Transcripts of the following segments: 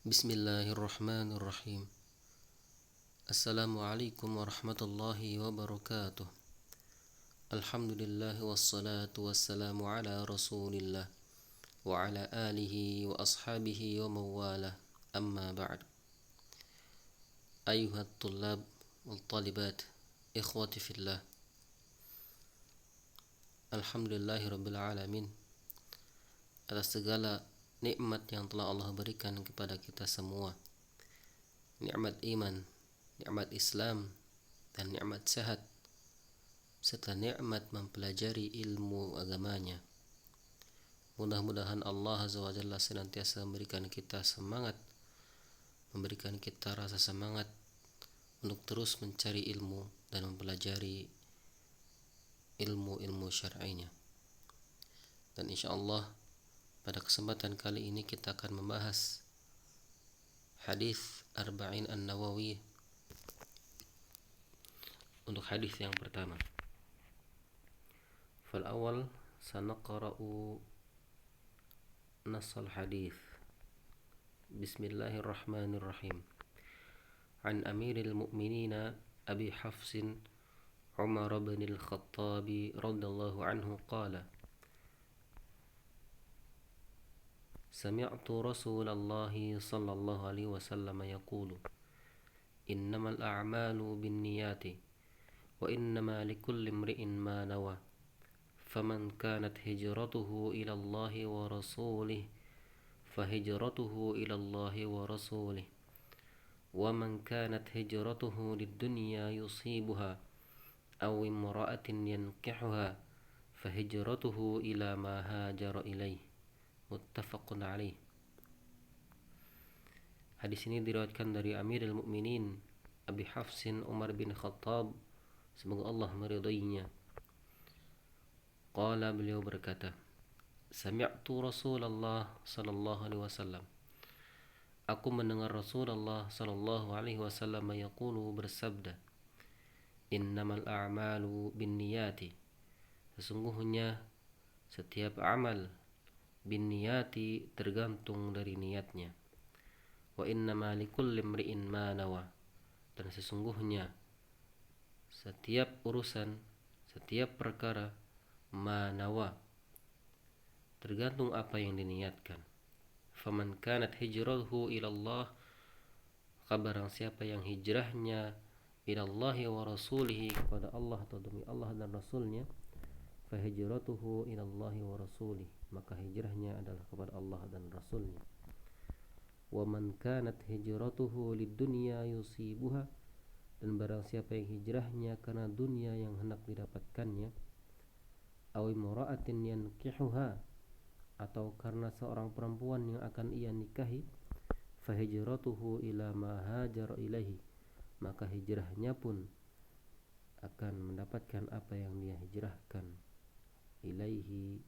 Bismillahirrahmanirrahim. Assalamualaikum warahmatullahi wabarakatuh. Alhamdulillah wassalatu wassalamu ala rasulillah wa ala alihi wa ashabihi wa mawalah. Amma ba'd. Ayuhat tullab wal talibat, ikhwati fillah. Alhamdulillahi rabbil alamin, atas segala nikmat yang telah Allah berikan kepada kita semua. Nikmat iman, nikmat Islam, dan nikmat sehat, serta nikmat mempelajari ilmu agamanya. Mudah-mudahan Allah Azza wa Jalla senantiasa memberikan kita semangat, memberikan kita rasa semangat untuk terus mencari ilmu dan mempelajari ilmu-ilmu syar'inya. Dan insyaallah pada kesempatan kali ini kita akan membahas hadis Arba'in An-Nawawi. Untuk hadis yang pertama, fal awal sanaqra'u nassal hadis. Bismillahirrahmanirrahim. An Amiril Mu'minin Abi Hafsin Umar bin Al-Khattab radhiyallahu anhu qala: سمعت رسول الله صلى الله عليه وسلم يقول: إنما الأعمال بالنيات وإنما لكل امرئ ما نوى فمن كانت هجرته إلى الله ورسوله فهجرته إلى الله ورسوله ومن كانت هجرته للدنيا يصيبها أو امرأة ينكحها فهجرته إلى ما هاجر إليه. Muttafaqun alaih. Hadis ini diriwayatkan dari Amirul Mukminin Abi Hafsin Umar bin Khattab, semoga Allah meridainya. Qala, beliau berkata, Sami'tu Rasulullah sallallahu alaihi wasallam. Aku mendengar Rasulullah sallallahu alaihi wasallam yaqulu, bersabda, Innamal a'malu binniyati. Sesungguhnya setiap amal bin niyati tergantung dari niatnya. Wa innama likulli imri'in ma nawa. Dan sesungguhnya setiap urusan, setiap perkara, ma nawa, tergantung apa yang diniatkan. Faman kanat hijratuhu ila Allah, barang siapa yang hijrahnya ila Allah wa rasulihi, kepada Allah atau demi Allah dan Rasulnya, fa hijratuhu ila Allah wa rasulih, maka hijrahnya adalah kepada Allah dan Rasulnya. Wa man kanat hijratuhu lid-dunya yusibuha, dan barang siapa yang hijrahnya karena dunia yang hendak didapatkannya, aw imra'atin yankihuha, atau karena seorang perempuan yang akan ia nikahi, fa hijratuhu ila ma hajar ilaihi, maka hijrahnya pun akan mendapatkan apa yang dia hijrahkan ilaihi,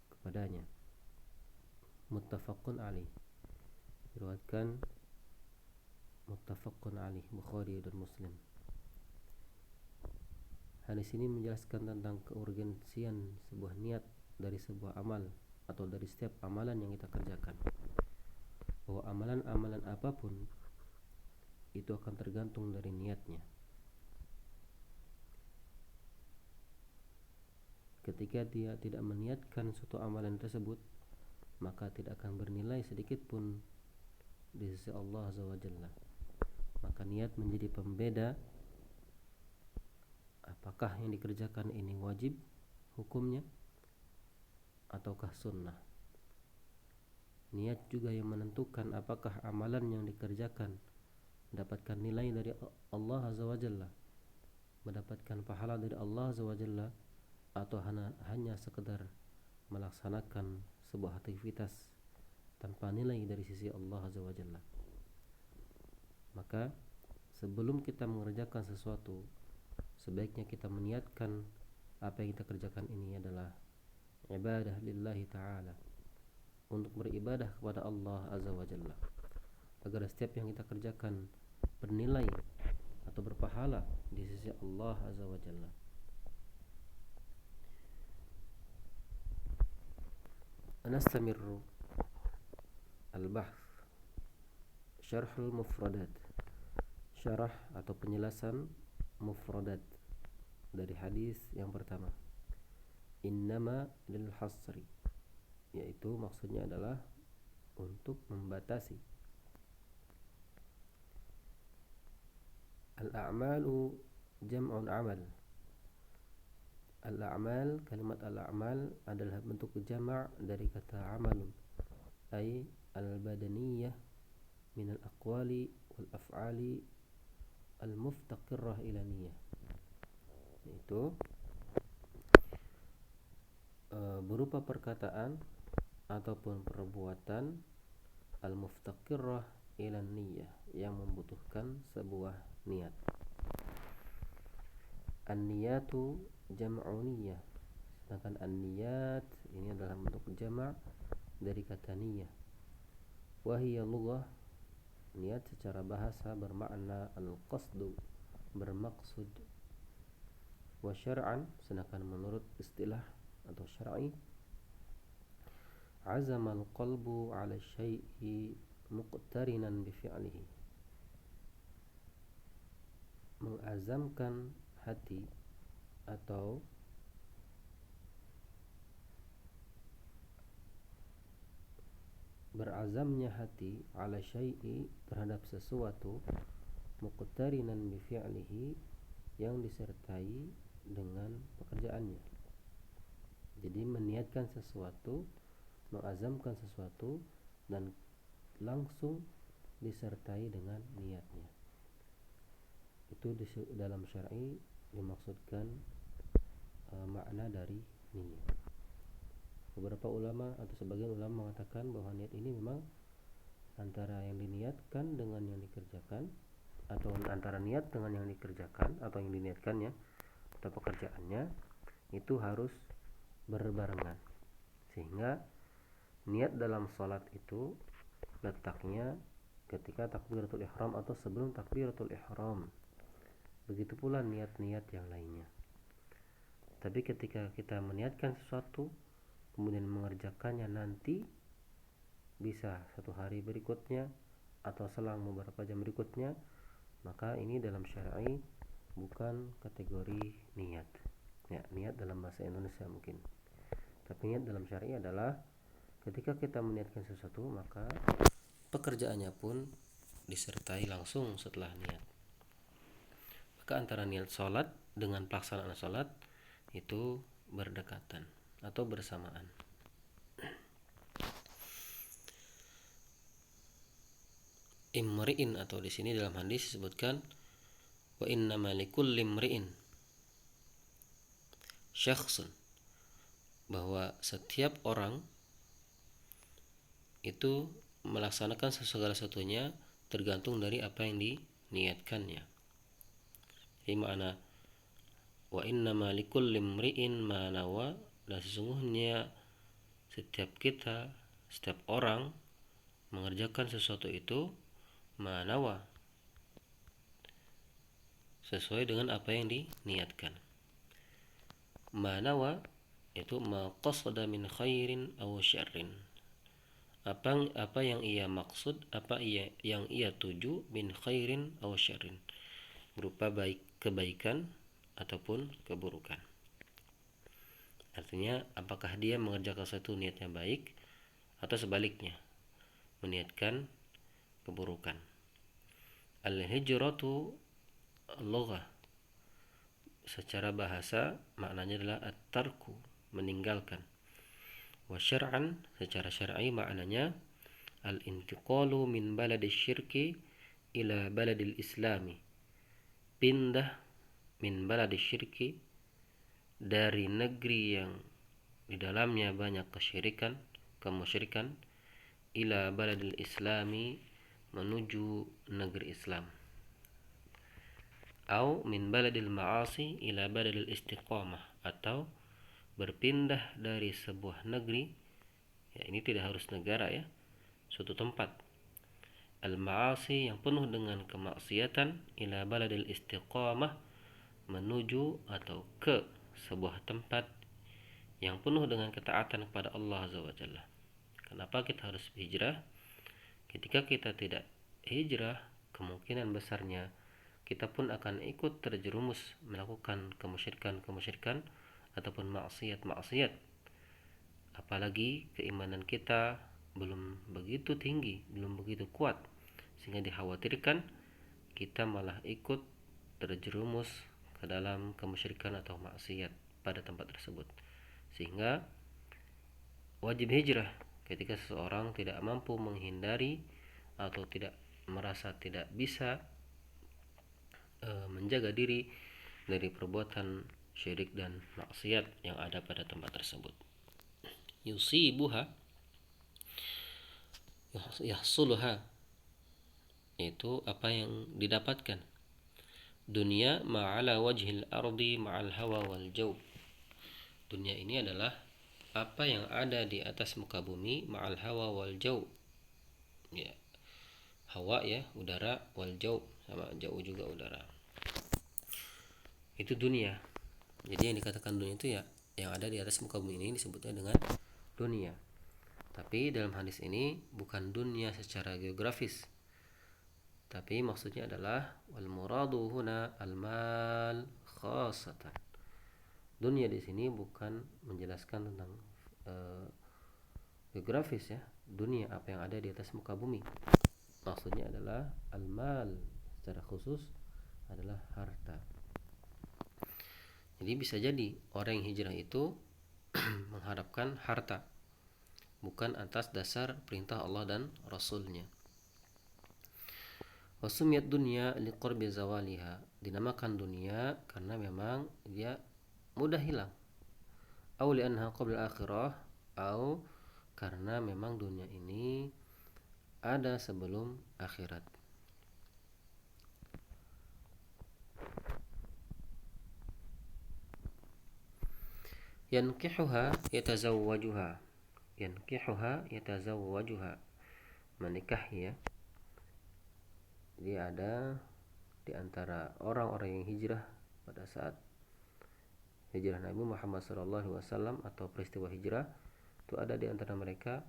kepadanya. Muttafaqun alaih. Diriwayatkan muttafaqun alaih, Bukhari dan Muslim. Hadis ini menjelaskan tentang keurgensian sebuah niat dari sebuah amal atau dari setiap amalan yang kita kerjakan. Bahwa amalan-amalan apapun itu akan tergantung dari niatnya. Ketika dia tidak meniatkan suatu amalan tersebut, maka tidak akan bernilai sedikit pun di sisi Allah Azza wa Jalla. Maka niat menjadi pembeda apakah yang dikerjakan ini wajib hukumnya ataukah sunnah. Niat juga yang menentukan apakah amalan yang dikerjakan mendapatkan nilai dari Allah Azza wa Jalla, mendapatkan pahala dari Allah Azza wa Jalla, atau hanya sekedar melaksanakan sebuah aktivitas tanpa nilai dari sisi Allah Azza wa Jalla. Maka sebelum kita mengerjakan sesuatu, sebaiknya kita meniatkan apa yang kita kerjakan ini adalah ibadah lillahi ta'ala, untuk beribadah kepada Allah Azza wa Jalla, agar setiap yang kita kerjakan bernilai atau berpahala di sisi Allah Azza wa Jalla. Nastamirru al-bahth Syarhul mufradat, syarah atau penjelasan mufradat dari hadis yang pertama. Innama lil hasri, yaitu maksudnya adalah untuk membatasi. Al-a'malu jam'un amal. Al-a'mal, kalimat al-a'mal adalah bentuk jama' dari kata amalun, ay al-badaniyah min al-aqwali wal af'ali al-muftaqirrah ila niyah, yaitu berupa perkataan ataupun perbuatan al-muftaqirrah ila niyah, yang membutuhkan sebuah niat. An-niyatu jam'u niyah, sedangkan an-niyat ini adalah bentuk jama' dari kata niyah. Wa hiya lughah, niat secara bahasa bermakna al-qasdu, bermaksud. Wa syar'an, sedangkan menurut istilah atau syar'i, azama al-qalbu 'ala syai'i muqtarinan bi fi'lihi, mengazamkan hati atau berazamnya hati, 'ala syai'i, terhadap sesuatu, muqtarinan bi fi'lihi, yang disertai dengan pekerjaannya. Jadi meniatkan sesuatu, mengazamkan sesuatu, dan langsung disertai dengan niatnya. Itu dalam syar'i dimaksudkan makna dari niat. Beberapa ulama atau sebagian ulama mengatakan bahwa niat ini memang antara yang diniatkan dengan yang dikerjakan, atau antara niat dengan yang dikerjakan atau yang diniatkannya atau pekerjaannya itu harus berbarengan, sehingga niat dalam salat itu letaknya ketika takbiratul ihram atau sebelum takbiratul ihram. Begitu pula niat-niat yang lainnya. Tapi ketika kita meniatkan sesuatu kemudian mengerjakannya nanti, bisa satu hari berikutnya atau selang beberapa jam berikutnya, maka ini dalam syar'i bukan kategori niat. Ya, niat dalam bahasa Indonesia mungkin. Tapi niat dalam syar'i adalah ketika kita meniatkan sesuatu, maka pekerjaannya pun disertai langsung setelah niat. Maka antara niat sholat dengan pelaksanaan sholat itu berdekatan atau bersamaan. Imri'in, atau di sini dalam hadis disebutkan wa innama likulli imri'in syakhsun, bahwa setiap orang itu melaksanakan segala sesuatunya tergantung dari apa yang diniatkannya. Jadi makna wa innama likulli imri'in ma nawa, dan sesungguhnya setiap kita, setiap orang mengerjakan sesuatu itu ma nawa, sesuai dengan apa yang diniatkan. Ma nawa itu ma qasada min khairin aw syarrin, apa yang ia maksud, yang ia tuju, min khairin aw syarrin, berupa baik kebaikan ataupun keburukan. Artinya apakah dia mengerjakan sesuatu niatnya baik atau sebaliknya meniatkan keburukan. Al-hijratu lughah, secara bahasa maknanya adalah at-tarku, meninggalkan. Wa syar'an, secara syar'i maknanya al-intiqalu min baladil syirki ila baladil islami, pindah min baladil syirki, dari negeri yang di dalamnya banyak kemusyrikan, ila baladil islami, menuju negeri Islam. Au min baladil ma'asi ila baladil istiqamah, atau berpindah dari sebuah negeri, ya ini tidak harus negara ya, suatu tempat, al-ma'asi yang penuh dengan kemaksiatan, ila baladil istiqamah, menuju atau ke sebuah tempat yang penuh dengan ketaatan kepada Allah Azza wa Jalla. Kenapa kita harus hijrah? Ketika kita tidak hijrah, kemungkinan besarnya kita pun akan ikut terjerumus melakukan kemusyrikan ataupun maksiat, apalagi keimanan kita belum begitu tinggi, belum begitu kuat, sehingga dikhawatirkan kita malah ikut terjerumus ke dalam kemusyrikan atau maksiat pada tempat tersebut. Sehingga wajib hijrah ketika seseorang tidak mampu menghindari atau merasa tidak bisa menjaga diri dari perbuatan syirik dan maksiat yang ada pada tempat tersebut. Yusibuha, yahsuluha, itu apa yang didapatkan. Dunia ma'ala wajhil ardi ma'al hawa wal jaub. Dunia ini adalah apa yang ada di atas muka bumi ma'al hawa wal jaub. Ya, hawa ya, udara, wal jaub sama jauh juga udara. Itu dunia. Jadi yang dikatakan dunia itu ya yang ada di atas muka bumi ini disebutnya dengan dunia. Tapi dalam hadis ini bukan dunia secara geografis, tapi maksudnya adalah wal muradu huna al mal khassatan. Dunia di sini bukan menjelaskan tentang geografis ya, dunia apa yang ada di atas muka bumi. Maksudnya adalah al mal secara khusus adalah harta. Jadi bisa jadi orang yang hijrah itu mengharapkan harta, bukan atas dasar perintah Allah dan Rasulnya. Wasumiyat dunia liqurbi zawaliha, dinamakan dunia karena memang dia mudah hilang. Au li'anha qabla akhirah, au karena memang dunia ini ada sebelum akhirat. Yankihuha yatazawwajuha, menikahi ya. Jadi ada di antara orang-orang yang hijrah pada saat hijrah Nabi Muhammad SAW atau peristiwa hijrah itu, ada di antara mereka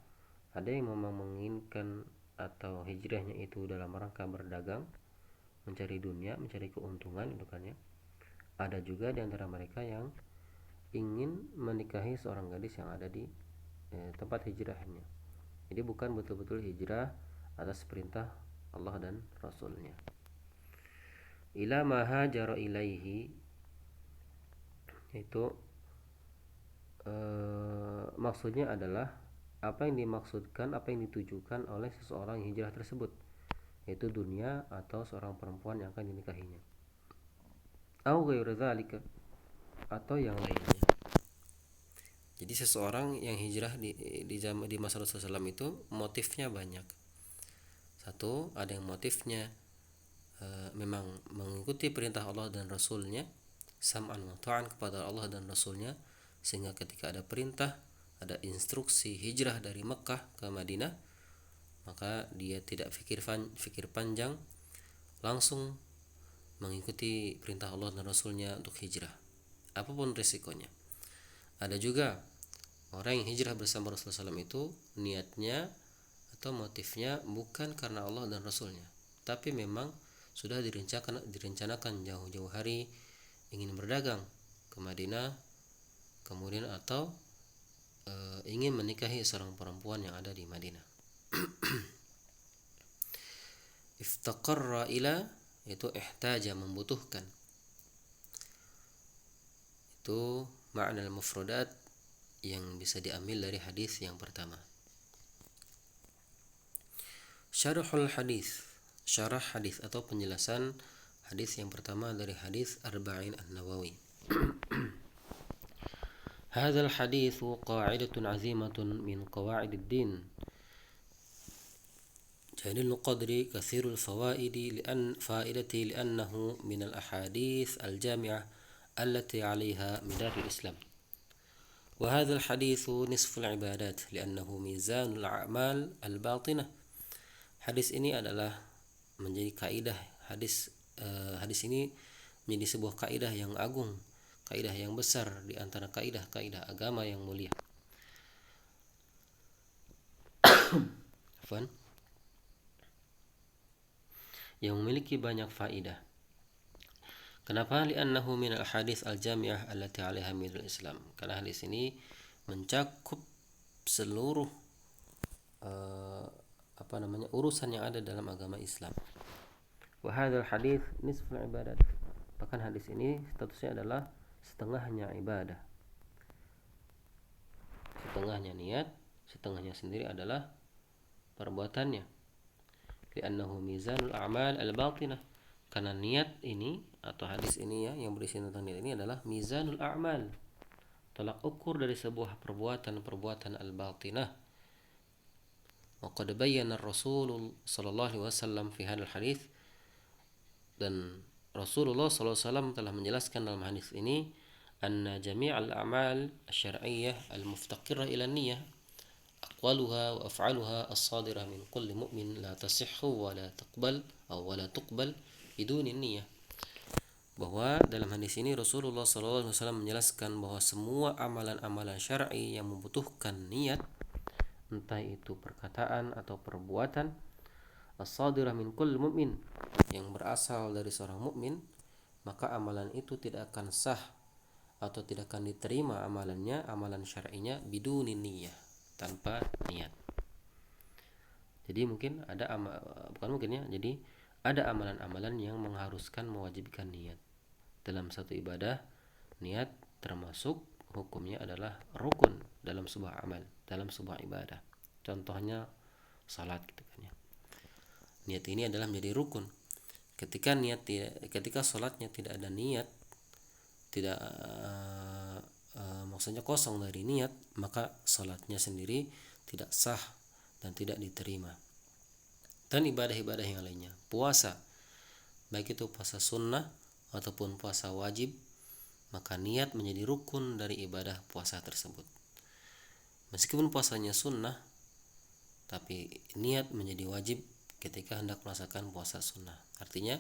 ada yang memang menginginkan atau hijrahnya itu dalam rangka berdagang, mencari dunia, mencari keuntungan itu kan ya. Ada juga di antara mereka yang ingin menikahi seorang gadis yang ada di tempat hijrahnya. Jadi bukan betul-betul hijrah atas perintah Allah dan Rasulnya. Ila ma hajara ilaihi, itu maksudnya adalah apa yang dimaksudkan, apa yang ditujukan oleh seseorang yang hijrah tersebut, yaitu dunia atau seorang perempuan yang akan dinikahinya. Au ghairu dzalika, atau yang lainnya. Jadi seseorang yang hijrah di masa Rasulullah SAW itu motifnya banyak. Satu, ada yang motifnya memang mengikuti perintah Allah dan Rasulnya, sam'an wa ta'an kepada Allah dan Rasulnya, sehingga ketika ada perintah, ada instruksi hijrah dari Mekah ke Madinah, maka dia tidak fikir panjang, langsung mengikuti perintah Allah dan Rasulnya untuk hijrah, apapun risikonya. Ada juga orang yang hijrah bersama Rasulullah SAW itu niatnya atau motifnya bukan karena Allah dan Rasulnya, tapi memang sudah direncanakan jauh-jauh hari ingin berdagang ke Madinah, kemudian atau ingin menikahi seorang perempuan yang ada di Madinah. Iftaqarra ila, itu ihtaja, membutuhkan. Itu makna al-mufradat yang bisa diambil dari hadis yang pertama. Syarhul hadis, syarah hadis atau penjelasan hadis yang pertama dari hadis Arba'in An-Nawawi. Hadzal haditsu qa'idatun 'azimatun min qawa'idid din. Jalil qadri katsirul fawaidi li'annahu min al-ahadits al-jami'ah allati 'alayha midarul Islam. وهذا الحديث نصف العبادات لأنه ميزان الأعمال الباطنة. Hadis ini adalah menjadi kaidah hadis ini menjadi sebuah kaidah yang agung, kaidah yang besar di antara kaidah-kaidah agama yang mulia. Afwan. yang memiliki banyak faidah. Kenapa? Li'annahu min al-hadits al-jami'ah allati 'alaiha minul Islam. Karena hadis ini mencakup seluruh urusan yang ada dalam agama Islam. Wa hadzal hadits nisful ibadat. Bahkan hadis ini statusnya adalah setengahnya ibadah. Setengahnya niat, setengahnya sendiri adalah perbuatannya. Li'annahu mizanul a'mal al-batinah. Karena niat ini atau hadis ini ya yang berisi tentang niat ini adalah mizanul a'mal, tolak ukur dari sebuah perbuatan al-batinah. Wa qad bayyana Rasul sallallahu alaihi wasallam fi hadzal hadis, dan Rasulullah sallallahu alaihi wasallam telah menjelaskan dalam hadis ini anna jami'al a'mal asy-syar'iyyah al-muftaqirah ila niyyah aqwaluha wa af'aluha as-sadirah min kulli mu'min la tasihhu wa la tuqbal bidun niyyah. Bahwa dalam hadis ini Rasulullah SAW menjelaskan bahwa semua amalan-amalan syar'i yang membutuhkan niat, entah itu perkataan atau perbuatan, as-sadirah min kulli mu'min, yang berasal dari seorang mukmin, maka amalan itu tidak akan sah atau tidak akan diterima amalan syar'inya biduni niyyah, tanpa niat. Jadi ada amalan-amalan yang mengharuskan, mewajibkan niat. Dalam satu ibadah, niat termasuk hukumnya adalah rukun dalam sebuah amal, dalam sebuah ibadah. Contohnya salat gitu kan ya. Niat ini adalah menjadi rukun. Ketika salatnya tidak ada niat, tidak maksudnya kosong dari niat, maka salatnya sendiri tidak sah dan tidak diterima. Dan ibadah-ibadah yang lainnya, puasa, baik itu puasa sunnah ataupun puasa wajib, maka niat menjadi rukun dari ibadah puasa tersebut. Meskipun puasanya sunnah, tapi niat menjadi wajib ketika hendak melaksanakan puasa sunnah. Artinya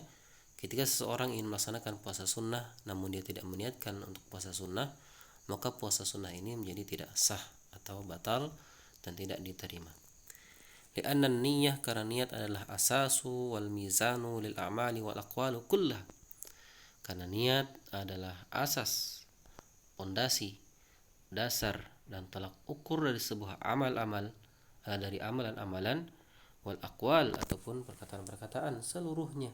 ketika seseorang ingin melaksanakan puasa sunnah namun dia tidak meniatkan untuk puasa sunnah, maka puasa sunnah ini menjadi tidak sah atau batal dan tidak diterima. Li'anna niyyah, karena niat adalah asasu wal mizanu lil a'mali wal aqwalu kullah. Karena niat adalah asas, pondasi, dasar dan tolak ukur dari sebuah amal-amal, dari amalan-amalan, wal aqwal ataupun perkataan-perkataan seluruhnya.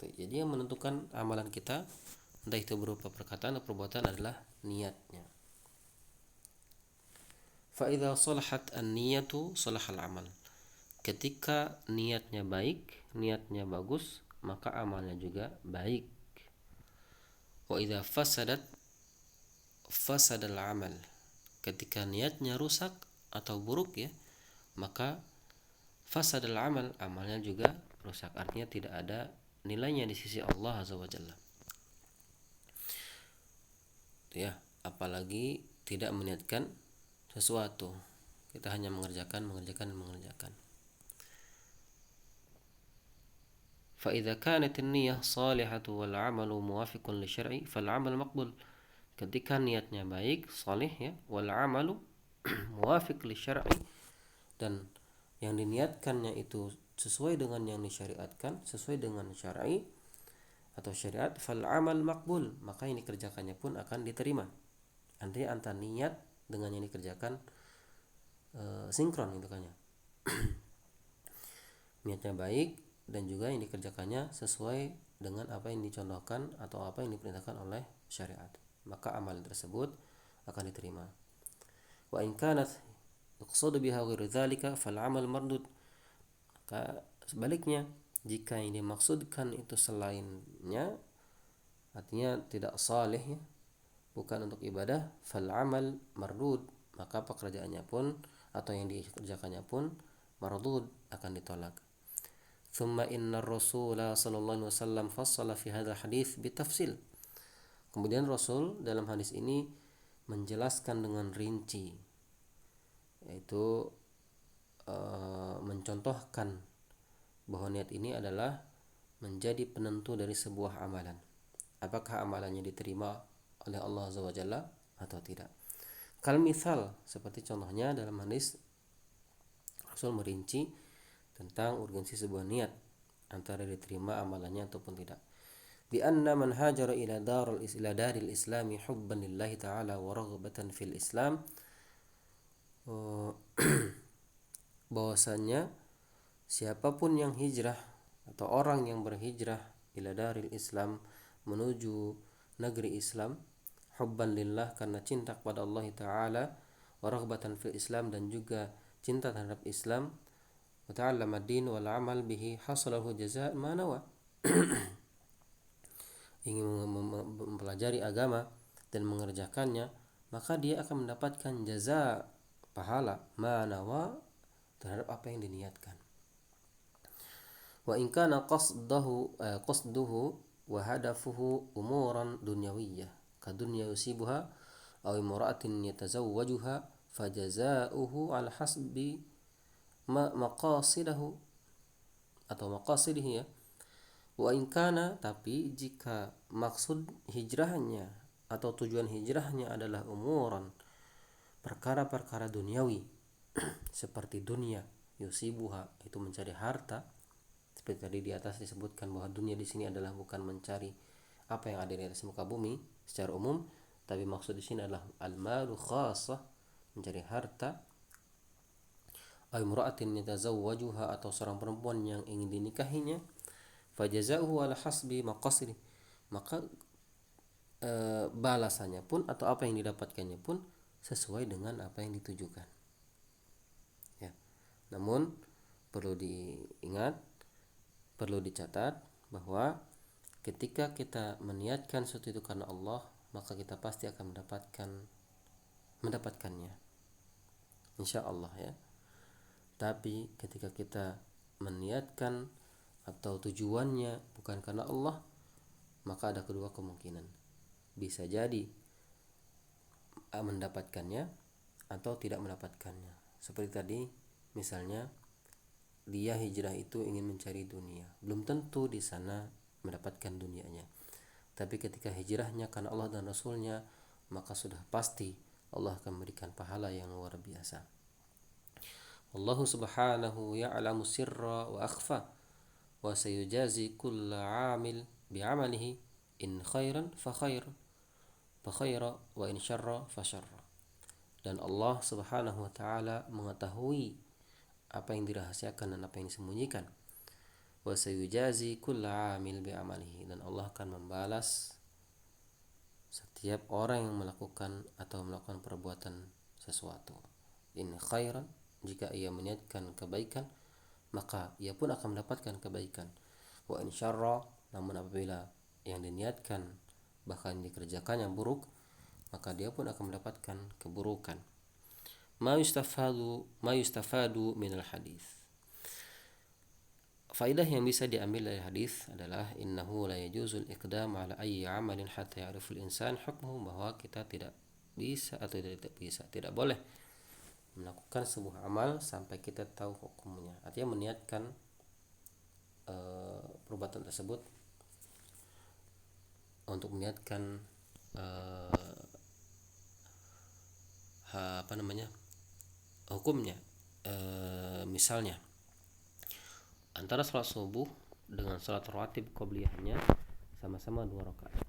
Jadi yang menentukan amalan kita, entah itu berupa perkataan atau perbuatan, adalah niatnya. Fa'idha salahat an-niyatu salahal amal. Ketika niatnya baik, niatnya bagus, maka amalnya juga baik. Wa idza fasadal amal. Ketika niatnya rusak atau buruk ya, maka fasadal amal, amalnya juga rusak. Artinya tidak ada nilainya di sisi Allah Azza wa Jalla. Ya, apalagi tidak meniatkan sesuatu, kita hanya mengerjakan. Fa idza kanat an-niyyah salihatu wal 'amalu muwafiqun li syar'i fal 'amal maqbul. Ketika niatnya baik, salih ya, wal 'amalu muwafiq li syar'i, dan yang diniatkannya itu sesuai dengan yang disyariatkan, sesuai dengan syar'i atau syariat, fal 'amal maqbul, maka yang dikerjakannya pun akan diterima. Artinya antara niat dengan yang dikerjakan sinkron gitu kan ya. Niatnya baik dan juga yang dikerjakannya sesuai dengan apa yang dicontohkan atau apa yang diperintahkan oleh syariat, maka amal tersebut akan diterima. Wa in kanat yuqsadu biha ghairu dzalika fal amal mardud. Maka sebaliknya, jika yang dimaksudkan itu selainnya, artinya tidak saleh ya, bukan untuk ibadah, fal amal mardud, maka pekerjaannya pun atau yang dikerjakannya pun mardud, akan ditolak. Thumma inna Rasulullah sallallahu alaihi wasallam fassala fi hadzal hadits bitafsil. Kemudian Rasul dalam hadis ini menjelaskan dengan rinci, yaitu mencontohkan bahwa niat ini adalah menjadi penentu dari sebuah amalan. Apakah amalannya diterima oleh Allah Azza wa Jalla atau tidak. Kal misal, seperti contohnya dalam hadis Rasul merinci tentang urgensi sebuah niat. antara diterima amalannya ataupun tidak. Bi anna man hajara ila daril islami hubban lillahi ta'ala wa raghbatan fil islam, bahwasanya siapapun yang hijrah atau orang yang berhijrah ila daril Islam, menuju negeri Islam, hubban lillah, karena cinta kepada Allah Ta'ala, wa raghbatan fil Islam, dan juga cinta terhadap Islam, wa ta'allama ad-din wal amal bihi, hasalahu jazaa' ma nawa, ingin mempelajari agama dan mengerjakannya, maka dia akan mendapatkan jaza, pahala, ma nawa, terhadap apa yang diniatkan. Wa in kana qasduhu wa hadafuhu umuran dunyawiyyah ka dunya yusibuha aw imra'atin yatazawwajuha fajazaohu ala hasbi maqasidahu atau maqasidihi ya. Wa in kana, tapi jika maksud hijrahnya atau tujuan hijrahnya adalah umuran, perkara-perkara duniawi seperti dunia, yusibuha, itu mencari harta. Seperti tadi di atas disebutkan bahwa dunia di sini adalah bukan mencari apa yang ada di atas muka bumi secara umum, tapi maksud di sini adalah al-malu khassah, mencari harta. Ay imra'atin yatazawwajuha, atau seorang perempuan yang ingin dinikahinya, fajazauhu ala hasbi maqasidi, maka balasannya pun atau apa yang didapatkannya pun sesuai dengan apa yang ditujukan. Ya. Namun perlu diingat, perlu dicatat bahwa ketika kita meniatkan sesuatu itu karena Allah, maka kita pasti akan mendapatkannya, insya Allah ya. Tapi ketika kita meniatkan atau tujuannya bukan karena Allah, maka ada kedua kemungkinan. Bisa jadi mendapatkannya atau tidak mendapatkannya. Seperti tadi misalnya, dia hijrah itu ingin mencari dunia, belum tentu di sana mendapatkan dunianya. Tapi ketika hijrahnya karena Allah dan Rasulnya, maka sudah pasti Allah akan memberikan pahala yang luar biasa. Allah subhanahu ya'lamu sirra wa akhfa, wa sayujazi kulla 'amil bi'amalihi, in khairan fa khaira wa in syarra fa syarra. Dan Allah subhanahu wa ta'ala mengetahui apa yang dirahasiakan dan apa yang disembunyikan. Wa sayujazi kulla 'amil bi'amalihi, dan Allah akan membalas setiap orang yang melakukan perbuatan sesuatu. In khairan, jika ia meniatkan kebaikan, maka ia pun akan mendapatkan kebaikan. Wa in syarra, namun apabila yang diniatkan bahkan dikerjakan yang buruk, maka dia pun akan mendapatkan keburukan. Ma yustafadu minal hadis. Faidah yang bisa diambil dari hadis adalah innahu la yajuzul iqdam ala ayyi amalin hatta ya'riful insan hukmuhu, bahwa kita tidak boleh melakukan sebuah amal sampai kita tahu hukumnya. Artinya meniatkan perbuatan tersebut untuk meniatkan hukumnya. Misalnya antara salat subuh dengan salat rawatib qabliyahnya sama-sama 2 rakaat.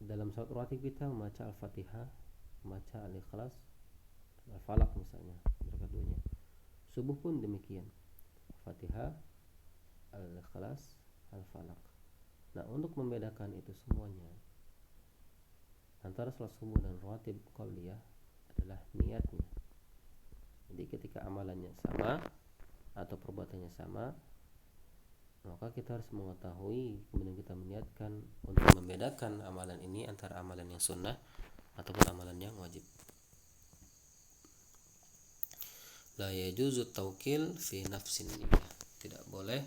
Dalam salat rawatib kita membaca Al-Fatihah, membaca Al-Ikhlas, Al-Falaq misalnya, rakaat 2-nya. Subuh pun demikian, Al-Fatihah, Al-Ikhlas, Al-Falaq. Nah, untuk membedakan itu semuanya antara salat subuh dan rawatib qabliyah adalah niatnya. Jadi ketika amalannya sama atau perbuatannya sama, maka kita harus mengetahui, kemudian kita meniatkan untuk membedakan amalan ini antara amalan yang sunnah ataupun amalan yang wajib. La yajuzu taukil fi nafsin niyah, tidak boleh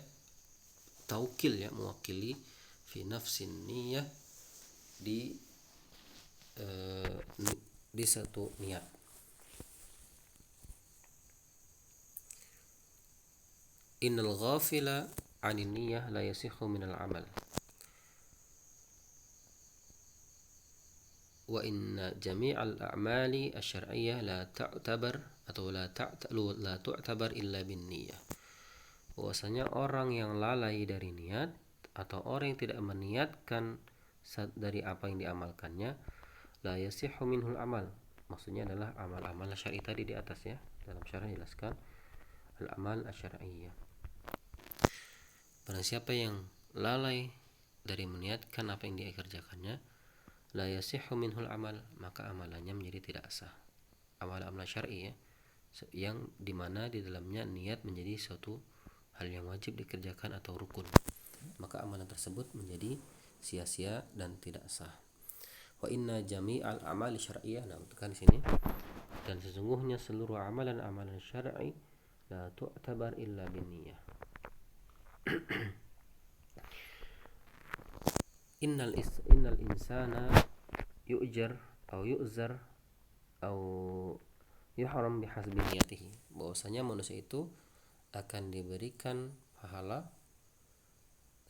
taukil ya, mewakili fi nafsin niyah, di satu niat. Innal ghafila 'anil niyyah la yasihhu minal amal. Wa inna jami'al a'mali asy-syar'iyyah la tu'tabar illa bin niyyah. bahwasanya orang yang lalai dari niat atau orang yang tidak meniatkan dari apa yang diamalkannya, la yasihhu minhul amal. Maksudnya adalah amal-amal syar'i tadi di atas ya. Dalam syarah jelaskan al-amal asy-syar'iyyah. Barang siapa yang lalai dari meniatkan apa yang dia kerjakannya, la yasihhu minhul amal, maka amalannya menjadi tidak sah. Amal-amal syar'i ya, yang dimana di dalamnya niat menjadi suatu hal yang wajib dikerjakan atau rukun, maka amalan tersebut menjadi sia-sia dan tidak sah. Wa inna jami'al amali syar'iyyah, nah tekan di sini, dan sesungguhnya seluruh amalan-amalan syar'i la tu'tabar illa binniyah. innal insana yu'jar atau yu'zar atau yuhram bihasbi niyatihi, bahwasanya manusia itu akan diberikan pahala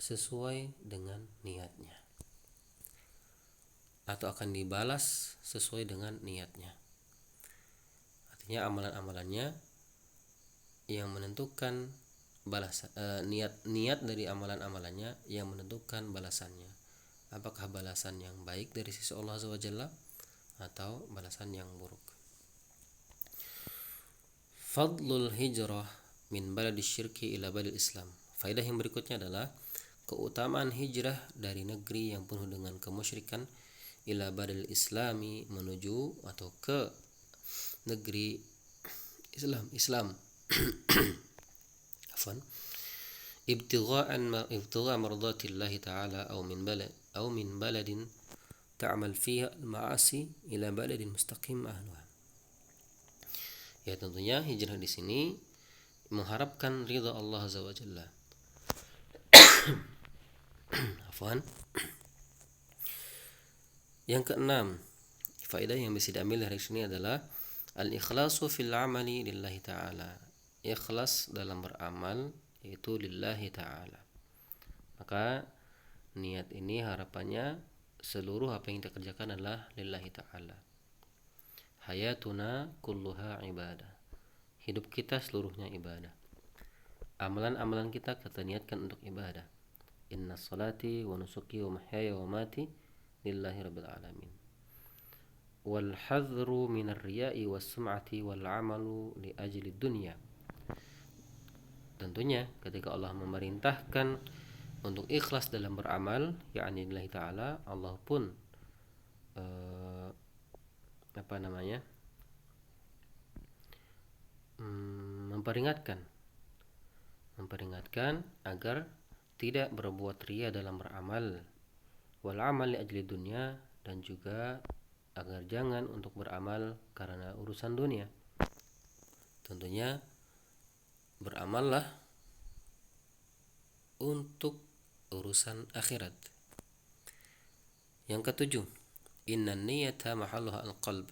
sesuai dengan niatnya, atau akan dibalas sesuai dengan niatnya. Artinya amalan-amalannya yang menentukan balasan, niat dari amalan-amalannya yang menentukan balasannya. Apakah balasan yang baik dari sisi Allah Azza wa Jalla atau balasan yang buruk. Fadlul hijrah min baladis syirki ila baladil Islam. Faedah yang berikutnya adalah keutamaan hijrah dari negeri yang penuh dengan kemusyrikan ila baladil Islami, menuju atau ke negeri Islam. Afwan. Ibtigha mardatillahi ta'ala aw min baladin ta'mal fiha al-ma'asi ila baladin mustaqim ahluha. Ya, tentunya hijrah di sini mengharapkan ridha Allah Azza wa Jalla. Afwan. Yang keenam, faedah yang bisa diambil dari sini adalah al-ikhlasu fil amali lillahi ta'ala. Ikhlas dalam beramal yaitu lillahi ta'ala. Maka niat ini harapannya seluruh apa yang kita kerjakan adalah lillahi ta'ala. Hayatuna kulluha ibadah. Hidup kita seluruhnya ibadah. Amalan-amalan kita niatkan untuk ibadah. Inna salati wa nusuki wa mahyaya wa mati lillahi rabbil alamin. Wal hadhru minar riya'i was sum'ati wal 'amalu li ajli dunya. Tentunya ketika Allah memerintahkan untuk ikhlas dalam beramal, yakni lillahi ta'ala, Allah pun memperingatkan agar tidak berbuat riya dalam beramal, wal amal li ajli dunya, dan juga agar jangan untuk beramal karena urusan dunia. Tentunya beramallah untuk urusan akhirat. Yang ketujuh, innan niyata mahalluha al-qalb,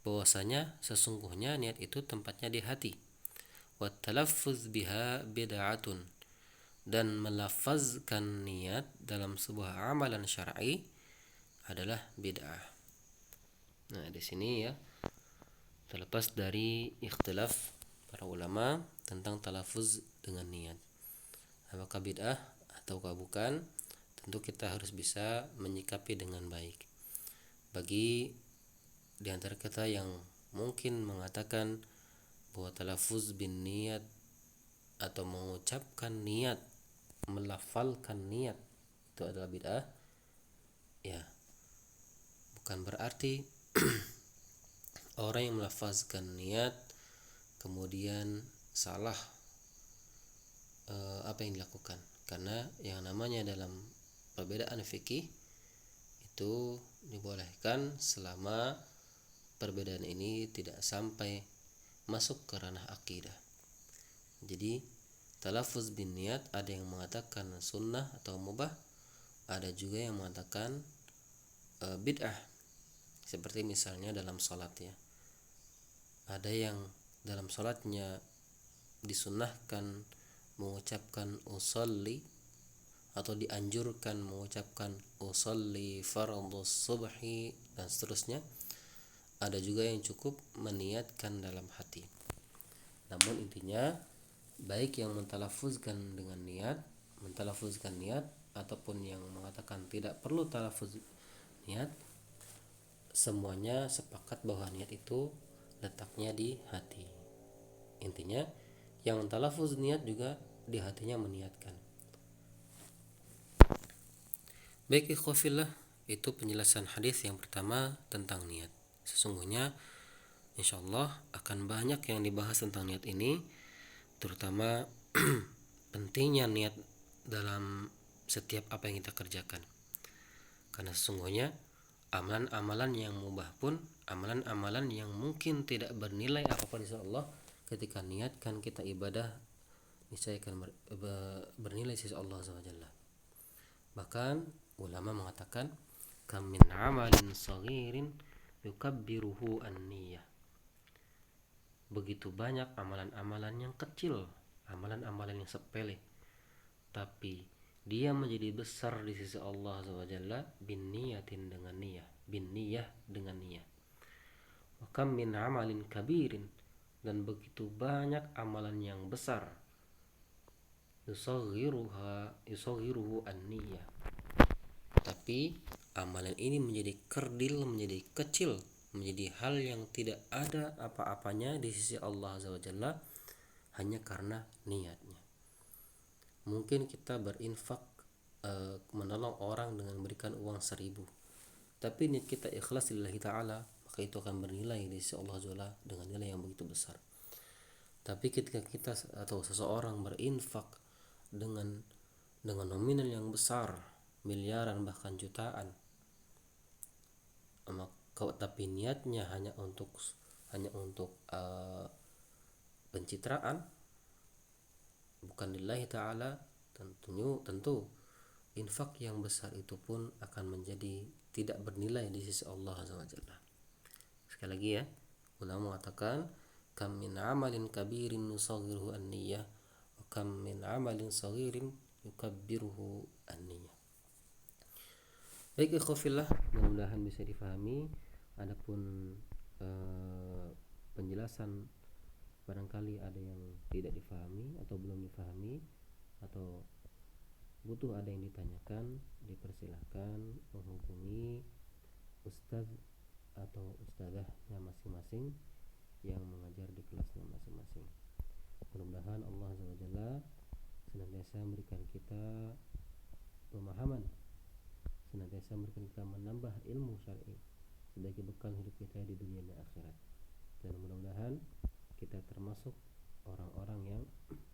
bahwasanya sesungguhnya niat itu tempatnya di hati. Wa talaffuz biha bid'atun, dan melafazkan niat dalam sebuah amalan syar'i adalah bid'ah. Nah, di sini ya, terlepas dari ikhtilaf para ulama tentang talaffuz dengan niat, apakah bid'ah ataukah bukan, tentu kita harus bisa menyikapi dengan baik. Bagi di antara kita yang mungkin mengatakan bahwa talaffuz bin niat atau mengucapkan niat, melafalkan niat itu adalah bid'ah, ya, bukan berarti orang yang melafazkan niat kemudian salah apa yang dilakukan, karena yang namanya dalam perbedaan fikih itu dibolehkan selama perbedaan ini tidak sampai masuk ke ranah akidah. Jadi talaffuz bin niat ada yang mengatakan sunnah atau mubah, ada juga yang mengatakan bid'ah. Seperti misalnya dalam salat ya, ada yang dalam salatnya disunnahkan mengucapkan usolli atau dianjurkan mengucapkan usolli fardhu subhi dan seterusnya. Ada juga yang cukup meniatkan dalam hati. Namun intinya baik yang mentalafuzkan niat ataupun yang mengatakan tidak perlu talafuz niat, semuanya sepakat bahwa niat itu letaknya di hati. Intinya yang talafuz niat juga di hatinya meniatkan. Baik ikhwafillah, itu penjelasan hadis yang pertama tentang niat. Sesungguhnya insyaallah akan banyak yang dibahas tentang niat ini, terutama pentingnya niat dalam setiap apa yang kita kerjakan. Karena sesungguhnya amalan-amalan yang mubah pun, amalan-amalan yang mungkin tidak bernilai apapun insyaallah, ketika niatkan kita ibadah niscaya akan bernilai sisi Allah SWT. Bahkan ulama mengatakan kam min amalin saghirin yukabbiruhu an-niyah. Begitu banyak amalan-amalan yang kecil, amalan-amalan yang sepele, tapi dia menjadi besar di sisi Allah SWT bin niyatin dengan niyah, bin niyah dengan niyah. Wa kam min amalin kabirin, dan begitu banyak amalan yang besar, yusaghiruhu an-niyah, tapi amalan ini menjadi kerdil, menjadi kecil, menjadi hal yang tidak ada apa-apanya di sisi Allah SWT hanya karena niatnya. Mungkin kita berinfak, menolong orang dengan memberikan uang 1.000, tapi niat kita ikhlas lillahi ta'ala, maka itu akan bernilai di sisi Allah SWT dengan nilai yang begitu besar. Tapi ketika kita atau seseorang berinfak dengan nominal yang besar, miliaran bahkan jutaan, tapi niatnya hanya untuk pencitraan, bukan lillahi ta'ala, tentu infak yang besar itu pun akan menjadi tidak bernilai di sisi Allah SWT. Sekali lagi ya, ulama mengatakan kam min amalin kabirin nusaghiruhu an-niyah wa kam min amalin saghirin yukabbiruhu an-niyah. Baik ikhwafillah, mudah-mudahan bisa difahami. Adapun penjelasan barangkali ada yang tidak difahami atau belum difahami atau butuh ada yang ditanyakan, dipersilahkan menghubungi ustaz atau ustazahnya masing-masing yang mengajar di kelasnya masing-masing. Mudah-mudahan Allah SWT senantiasa memberikan kita pemahaman, senantiasa memberikan kita menambah ilmu syar'i sebagai bekal hidup kita di dunia dan akhirat. Dan mudah-mudahan kita termasuk orang-orang yang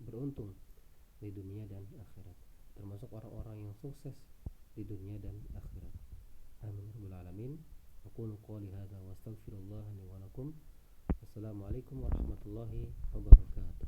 beruntung di dunia dan akhirat, termasuk orang-orang yang sukses di dunia dan akhirat. Amin ya rabbal alamin. Aqulu qouli hadza wa astaghfirullah li wa lakum. Assalamualaikum warahmatullahi wabarakatuh.